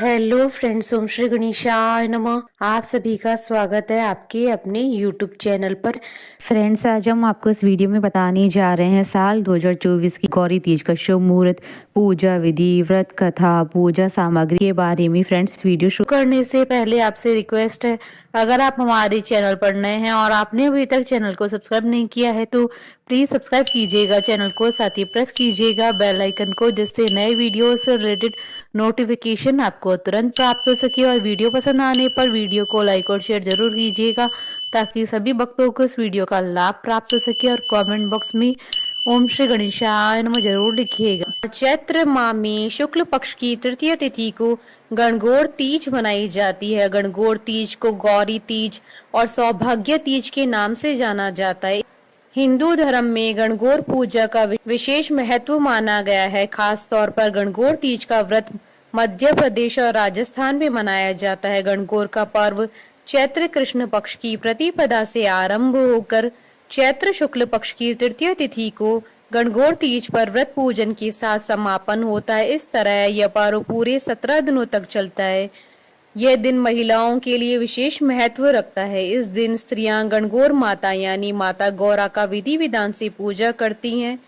Hello friends, ओम श्री गणेशाय नमः। आप सभी का स्वागत है आपके अपने यूट्यूब चैनल पर। फ्रेंड्स, आज हम आपको इस वीडियो में बताने जा रहे हैं साल 2024 की गौरी तीज का शुभ मुहूर्त, पूजा विधि, व्रत कथा, पूजा सामग्री के बारे में। फ्रेंड्स, वीडियो शुरू करने से पहले आपसे रिक्वेस्ट है, अगर आप हमारे चैनल पर नए हैं और आपने अभी तक चैनल को सब्सक्राइब नहीं किया है तो प्लीज सब्सक्राइब कीजिएगा चैनल को, साथ ही प्रेस कीजिएगा बेल आइकन को, जिससे नए वीडियो से रिलेटेड नोटिफिकेशन आपको तुरंत प्राप्त हो सके। और वीडियो पसंद आने पर वीडियो को लाइक और शेयर जरूर कीजिएगा ताकि सभी भक्तों को इस वीडियो का लाभ प्राप्त हो सके। और कमेंट बॉक्स में ओम श्री गणेशाय नमः जरूर लिखिएगा। चैत्र माह में शुक्ल पक्ष की तृतीय तिथि को गणगौर तीज मनाई जाती है। गणगौर तीज को गौरी तीज और सौभाग्य तीज के नाम से जाना जाता है। हिंदू धर्म में गणगौर पूजा का विशेष महत्व माना गया है। खास तौर पर गणगौर तीज का व्रत मध्य प्रदेश और राजस्थान में मनाया जाता है। गणगौर का पर्व चैत्र कृष्ण पक्ष की प्रतिपदा से आरंभ होकर चैत्र शुक्ल पक्ष की तृतीय तिथि को गणगौर तीज पर व्रत पूजन के साथ समापन होता है। इस तरह यह पर्व पूरे 17 दिनों तक चलता है। यह दिन महिलाओं के लिए विशेष महत्व रखता है। इस दिन स्त्रियां गणगौर माता यानी माता गौरा का विधि विधान से पूजा करती हैं।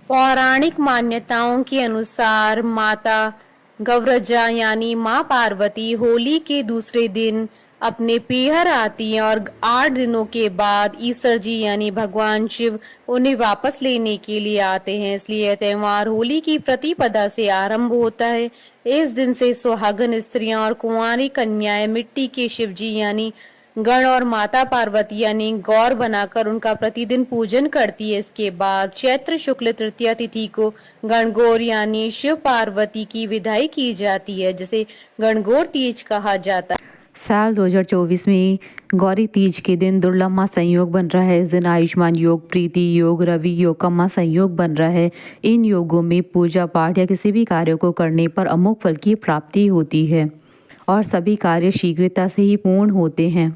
पौराणिक मान्यताओं के अनुसार माता गौरजा यानी माँ पार्वती होली के दूसरे दिन अपने पीहर आती हैं और 8 दिनों के बाद ईश्वर जी यानी भगवान शिव उन्हें वापस लेने के लिए आते हैं। इसलिए यह त्योहार होली की प्रतिपदा से आरंभ होता है। इस दिन से सुहागन स्त्रियां और कुंवारी कन्याएं मिट्टी के शिव जी यानी गण और माता पार्वती यानी गौर बनाकर उनका प्रतिदिन पूजन करती है। इसके बाद चैत्र शुक्ल तृतीया तिथि को गणगौर यानी शिव पार्वती की विदाई की जाती है, जिसे गणगौर तीज कहा जाता है। साल 2024 में गौरी तीज के दिन दुर्लभ महासंयोग बन रहा है। इस दिन आयुष्मान योग, प्रीति योग, रवि योग का महासंयोग बन रहा है। इन योगों में पूजा पाठ या किसी भी कार्य को करने पर अमोघ फल की प्राप्ति होती है और सभी कार्य शीघ्रता से ही पूर्ण होते हैं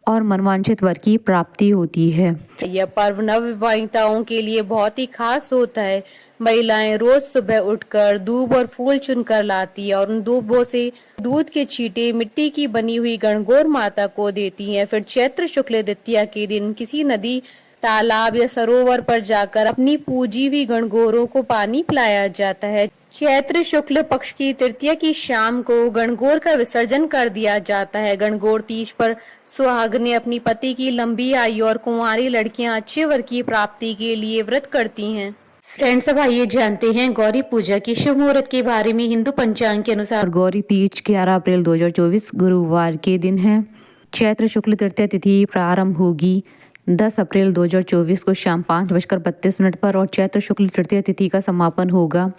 और मनवांछित वर की प्राप्ति होती है। यह पर्व नवविवाहिताओं के लिए बहुत ही खास होता है। महिलाएं रोज सुबह उठकर दूब और फूल चुनकर लाती है और उन दूबों से दूध के छींटे मिट्टी की बनी हुई गणगौर माता को देती हैं। फिर चैत्र शुक्ल द्वितीया के दिन किसी नदी, तालाब या सरोवर पर जाकर अपनी पूजी हुई गणगौरों को पानी पिलाया जाता है। चैत्र शुक्ल पक्ष की तृतीया की शाम को गणगौर का विसर्जन कर दिया जाता है। गणगौर तीज पर सुहागनें अपनी पति की लंबी आयु और कुंवारी लड़कियां अच्छे वर की प्राप्ति के लिए व्रत करती हैं। फ्रेंड्स, अब आइए जानते हैं गौरी पूजा की शुभ मुहूर्त के बारे में। हिंदू पंचांग के अनुसार गौरी तीज 11 अप्रैल 2024 गुरुवार के दिन है। चैत्र शुक्ल तृतीया तिथि प्रारंभ होगी 10 अप्रैल 2024 को शाम 5:32 पर और चैत्र शुक्ल तृतीया तिथि का समापन होगा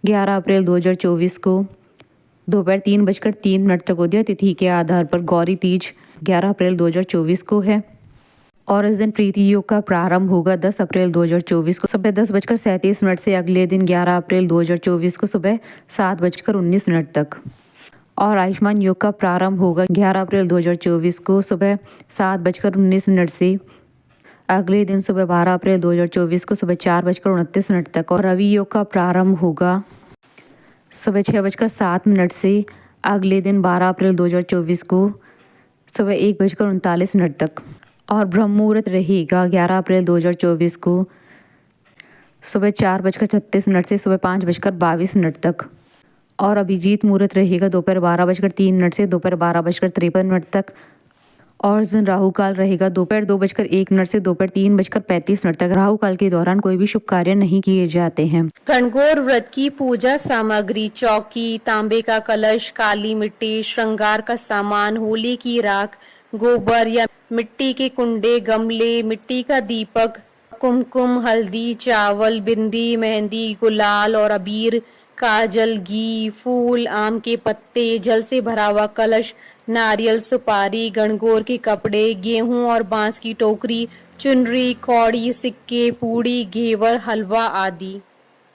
11 अप्रैल 2024 को दोपहर 3:03 तक। उदय तिथि के आधार पर गौरी तीज 11 अप्रैल 2024 को है और इस दिन प्रीति योग का प्रारंभ होगा 10 अप्रैल 2024 को सुबह 10:37 से अगले दिन 11 अप्रैल 2024 को सुबह 7:19 तक। और आयुष्मान योग का प्रारंभ होगा 11 अप्रैल 2024 को सुबह 7:19 से अगले दिन सुबह 12 अप्रैल 2024 को सुबह 4:29 तक। और रवि योग का प्रारंभ होगा सुबह 6:07 से अगले दिन 12 अप्रैल 2024 को सुबह 1:39 तक। और ब्रह्म मुहूर्त रहेगा 11 अप्रैल 2024 को सुबह 4:36 से सुबह 5:22 तक। और अभिजीत मुहूर्त रहेगा दोपहर 12:03 से दोपहर 12:53 तक। और इस दिन राहु काल रहेगा दोपहर 2:01 से दोपहर 3:35 तक। राहु काल के दौरान कोई भी शुभ कार्य नहीं किए जाते हैं। गणगौर व्रत की पूजा सामग्री: चौकी, तांबे का कलश, काली मिट्टी, श्रृंगार का सामान, होली की राख, गोबर या मिट्टी के कुंडे, गमले, मिट्टी का दीपक, कुमकुम, हल्दी, चावल, बिंदी, मेहंदी, गुलाल और अबीर, काजल, घी, फूल, आम के पत्ते, जल से भरा हुआ कलश, नारियल, सुपारी, गणगौर के कपड़े, गेहूं और बांस की टोकरी, चुनरी, कौड़ी, सिक्के, पूड़ी, घेवर, हलवा आदि।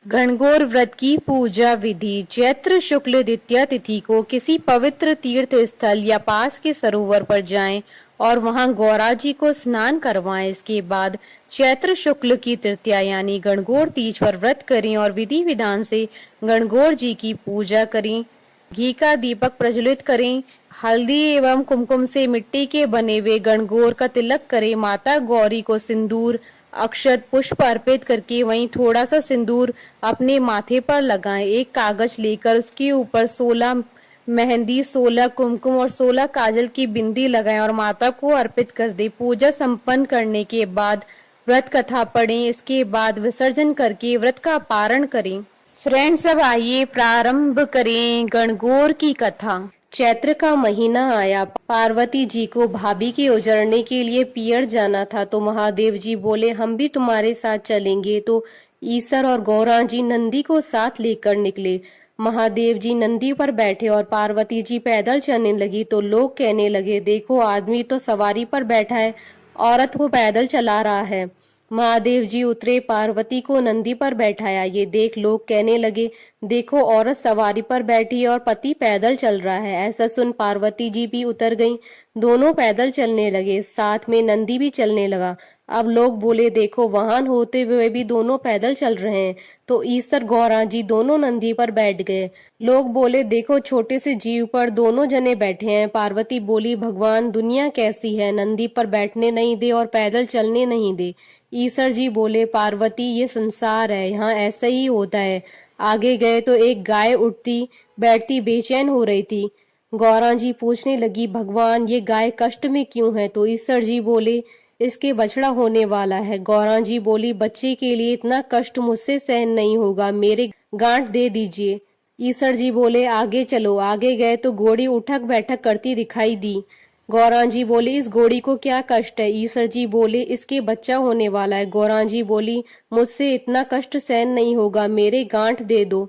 गणगौर व्रत की पूजा विधि: चैत्र शुक्ल द्वितीया तिथि को किसी पवित्र तीर्थ स्थल या पास के सरोवर पर जाएं और वहां गौरा जी को स्नान करवाएं। इसके बाद चैत्र शुक्ल की तृतीया यानी गणगौर तीज पर व्रत करें और विधि विधान से गणगौर जी की पूजा करें। घी का दीपक प्रज्वलित करें। हल्दी एवं कुमकुम से मिट्टी के बने हुए गणगौर का तिलक करें। माता गौरी को सिंदूर, अक्षत, पुष्प अर्पित करके वहीं थोड़ा सा सिंदूर अपने माथे पर लगाएं। एक कागज लेकर उसके ऊपर 16 मेहंदी, 16 कुमकुम और 16 काजल की बिंदी लगाएं और माता को अर्पित कर दें। पूजा संपन्न करने के बाद व्रत कथा पढ़ें। इसके बाद विसर्जन करके व्रत का पारण करें। फ्रेंड्स, अब आइए प्रारंभ करें गणगौर की कथा। चैत्र का महीना आया। पार्वती जी को भाभी के उजड़ने के लिए पियर जाना था, तो महादेव जी बोले हम भी तुम्हारे साथ चलेंगे। तो ईसर और गौरा जी नंदी को साथ लेकर निकले। महादेव जी नंदी पर बैठे और पार्वती जी पैदल चलने लगी। तो लोग कहने लगे, देखो आदमी तो सवारी पर बैठा है, औरत को पैदल चला रहा है। महादेव जी उतरे, पार्वती को नंदी पर बैठाया। ये देख लोग कहने लगे, देखो औरत सवारी पर बैठी है और पति पैदल चल रहा है। ऐसा सुन पार्वती जी भी उतर गईं। दोनों पैदल चलने लगे, साथ में नंदी भी चलने लगा। अब लोग बोले, देखो वाहन होते हुए भी दोनों पैदल चल रहे हैं। तो ईसर गौरा जी दोनों नंदी पर बैठ गए। लोग बोले, देखो छोटे से जीव पर दोनों जने बैठे हैं। पार्वती बोली, भगवान दुनिया कैसी है, नंदी पर बैठने नहीं दे और पैदल चलने नहीं दे। ईसर जी बोले, पार्वती ये संसार है, यहाँ ऐसा ही होता है। आगे गए तो एक गाय उठती बैठती बेचैन हो रही थी। गौरा जी पूछने लगी, भगवान ये गाय कष्ट में क्यों है? तो ईसर जी बोले, इसके बछड़ा होने वाला है। गौरा जी बोली, बच्चे के लिए इतना कष्ट मुझसे सहन नहीं होगा, मेरे गांठ दे दीजिए। ईसर जी बोले, आगे चलो। आगे गए तो घोड़ी उठक बैठक करती दिखाई दी। गौरा जी बोले, इस घोड़ी को क्या कष्ट है? ईसर जी बोले, इसके बच्चा होने वाला है। गौरा जी बोली, मुझसे इतना कष्ट सहन नहीं होगा, मेरे गांठ दे दो।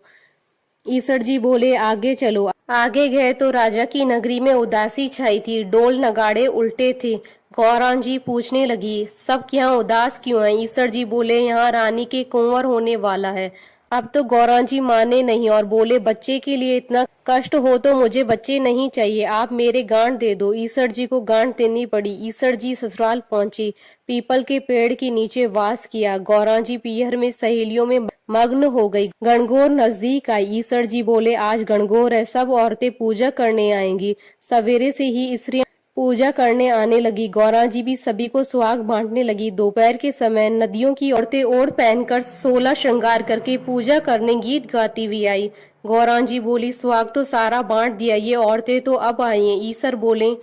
ईसर जी बोले, आगे चलो। आगे गए तो राजा की नगरी में उदासी छाई थी, डोल नगाड़े उल्टे थे। गौरा जी पूछने लगी, सब यहाँ उदास क्यों हैं? ईसर जी बोले, यहाँ रानी के कुंवर होने वाला है। अब तो गौरा जी माने नहीं और बोले, बच्चे के लिए इतना कष्ट हो तो मुझे बच्चे नहीं चाहिए, आप मेरे गांठ दे दो। ईसर जी को गांठ देनी पड़ी। ईसर जी ससुराल पहुंचे, पीपल के पेड़ के नीचे वास किया। गौरा जी पीहर में सहेलियों में मग्न हो गई। गणगौर नजदीक आई। ईसर जी बोले, आज गणगौर है, सब औरतें पूजा करने आएंगी। सवेरे से ही स्त्रियां पूजा करने आने लगी। गौरा जी भी सभी को सुहाग बांटने लगी। दोपहर के समय नदियों की औरतें ओढ़ पहनकर 16 श्रृंगार करके पूजा करने गीत गाती हुई आई। गौरा जी बोली, सुहाग तो सारा बांट दिया, ये औरतें तो अब आई हैं। ईसर बोले,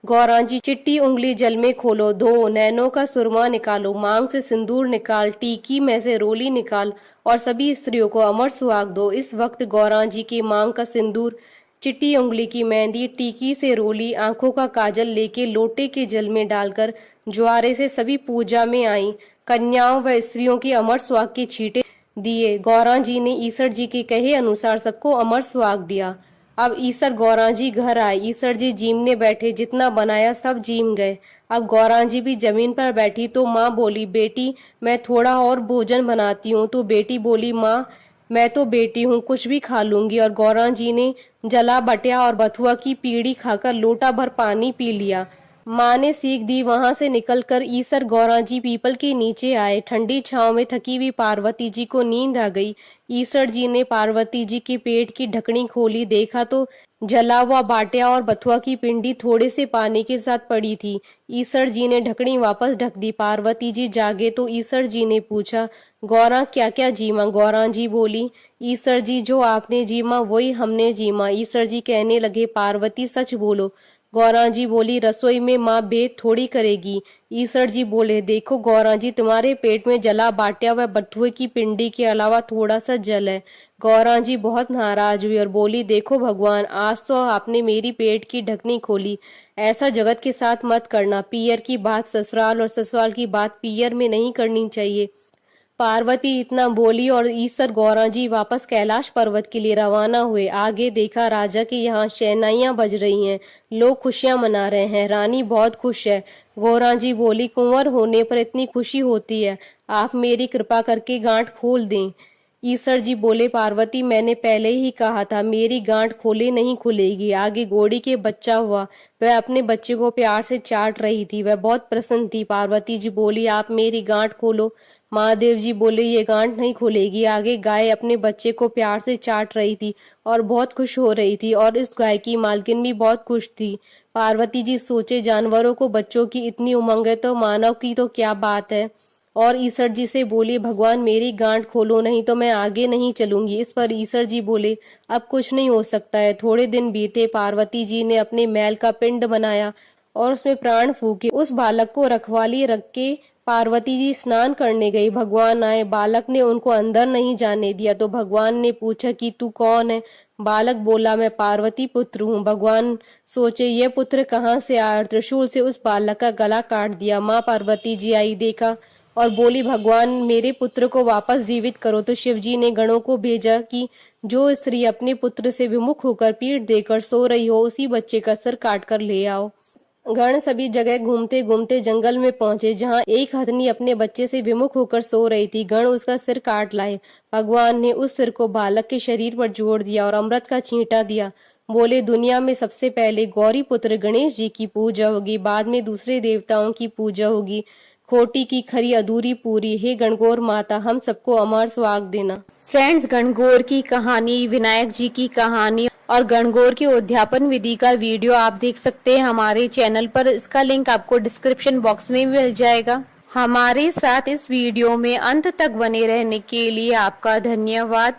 गौरा जी चिट्टी उंगली जल में खोलो, धो, नैनों का सुरमा निकालो, मांग से सिंदूर निकाल, टीकी में से रोली निकाल और सभी स्त्रियों को अमर सुहाग दो। इस वक्त गौरा जी की मांग का सिंदूर, चिट्टी उंगली की मेहंदी, टीकी से रोली, आंखों का काजल लेके लोटे के जल में डालकर ज्वारे से सभी पूजा में आई। कन्याओं व स्त्रियों की अमर सुहाग के छींटे दिए। गौरा जी ने ईसर जी के कहे अनुसार सबको अमर सुहाग दिया। अब ईसर गौरा जी घर आए। ईसर जी जीमने बैठे, जितना बनाया सब जीम गए। अब गौरा जी भी जमीन पर बैठी तो माँ बोली, बेटी मैं थोड़ा और भोजन बनाती हूँ। तो बेटी बोली, माँ मैं तो बेटी हूँ, कुछ भी खा लूंगी। और गौरा जी ने जला बटिया और बथुआ की पीढ़ी खाकर लोटा भर पानी पी लिया। माँ ने सीख दी। वहां से निकलकर ईसर गौरा जी पीपल के नीचे आए। ठंडी छांव में थकी हुई पार्वती जी को नींद आ गई। ईसर जी ने पार्वती जी के पेट की ढकनी खोली, देखा तो जला हुआ बाटिया और बथुआ की पिंडी थोड़े से पानी के साथ पड़ी थी। ईसर जी ने ढकनी वापस ढक दी। पार्वती जी जागे तो ईसर जी ने पूछा, गौरा क्या क्या जीमा? गौरा जी बोली, ईसर जी जो आपने जीमा वही हमने जीमा। ईसर जी कहने लगे, पार्वती सच बोलो। गौरा जी बोली, रसोई में माँ भेद थोड़ी करेगी। ईसर जी बोले, देखो गौरा जी तुम्हारे पेट में जला बाटिया व बथुए की पिंडी के अलावा थोड़ा सा जल है। गौरा जी बहुत नाराज हुई और बोली, देखो भगवान आज तो आपने मेरी पेट की ढकनी खोली, ऐसा जगत के साथ मत करना। पियर की बात ससुराल और ससुराल की बात पियर में नहीं करनी चाहिए। पार्वती इतना बोली और ईसर गौरा जी वापस कैलाश पर्वत के लिए रवाना हुए। आगे देखा राजा के यहाँ शहनाइयां बज रही हैं, लोग खुशियां मना रहे हैं, रानी बहुत खुश है। गौरा जी बोली, कुंवर होने पर इतनी खुशी होती है, आप मेरी कृपा करके गांठ खोल दें। ईसर जी बोले, पार्वती मैंने पहले ही कहा था मेरी गांठ खोले नहीं खुलेगी। आगे घोड़ी के बच्चा हुआ, वह अपने बच्चे को प्यार से चाट रही थी, वह बहुत प्रसन्न थी। पार्वती जी बोली, आप मेरी गांठ खोलो। महादेव जी बोले, ये गांठ नहीं खुलेगी। आगे गाय अपने बच्चे को प्यार से चाट रही थी और बहुत खुश हो रही थी, और इस गाय की मालकिन भी बहुत खुश थी। पार्वती जी सोचे, जानवरों को बच्चों की इतनी उमंग है तो मानव की तो क्या बात है। और ईसर जी से बोली, भगवान मेरी गांठ खोलो, नहीं तो मैं आगे नहीं चलूंगी। इस पर ईसर जी बोले, अब कुछ नहीं हो सकता है। थोड़े दिन बीते, पार्वती जी ने अपने मैल का पिंड बनाया और उसमें प्राण फूके। उस बालक को रखवाली रख के पार्वती जी स्नान करने गई। भगवान आए, बालक ने उनको अंदर नहीं जाने दिया, तो भगवान ने पूछा कि तू कौन है। बालक बोला, मैं पार्वती पुत्र हूँ। भगवान सोचे, ये पुत्र कहाँ से आया, और त्रिशूल से उस बालक का गला काट दिया। माँ पार्वती जी आई, देखा और बोली, भगवान मेरे पुत्र को वापस जीवित करो। तो शिव जी ने गणों को भेजा कि जो स्त्री अपने पुत्र से विमुख होकर पीठ देकर सो रही हो, उसी बच्चे का सिर काट कर ले आओ। गण सभी जगह घूमते घूमते जंगल में पहुंचे, जहां एक हथनी अपने बच्चे से विमुख होकर सो रही थी। गण उसका सिर काट लाए। भगवान ने उस सिर को बालक के शरीर पर जोड़ दिया और अमृत का छींटा दिया। बोले, दुनिया में सबसे पहले गौरी पुत्र गणेश जी की पूजा होगी, बाद में दूसरे देवताओं की पूजा होगी। खोटी की खरी अधूरी पूरी, हे गणगौर माता हम सबको अमर सुहाग देना। फ्रेंड्स, गणगौर की कहानी, विनायक जी की कहानी और गणगौर के उद्यापन विधि का वीडियो आप देख सकते हैं हमारे चैनल पर। इसका लिंक आपको डिस्क्रिप्शन बॉक्स में मिल जाएगा। हमारे साथ इस वीडियो में अंत तक बने रहने के लिए आपका धन्यवाद।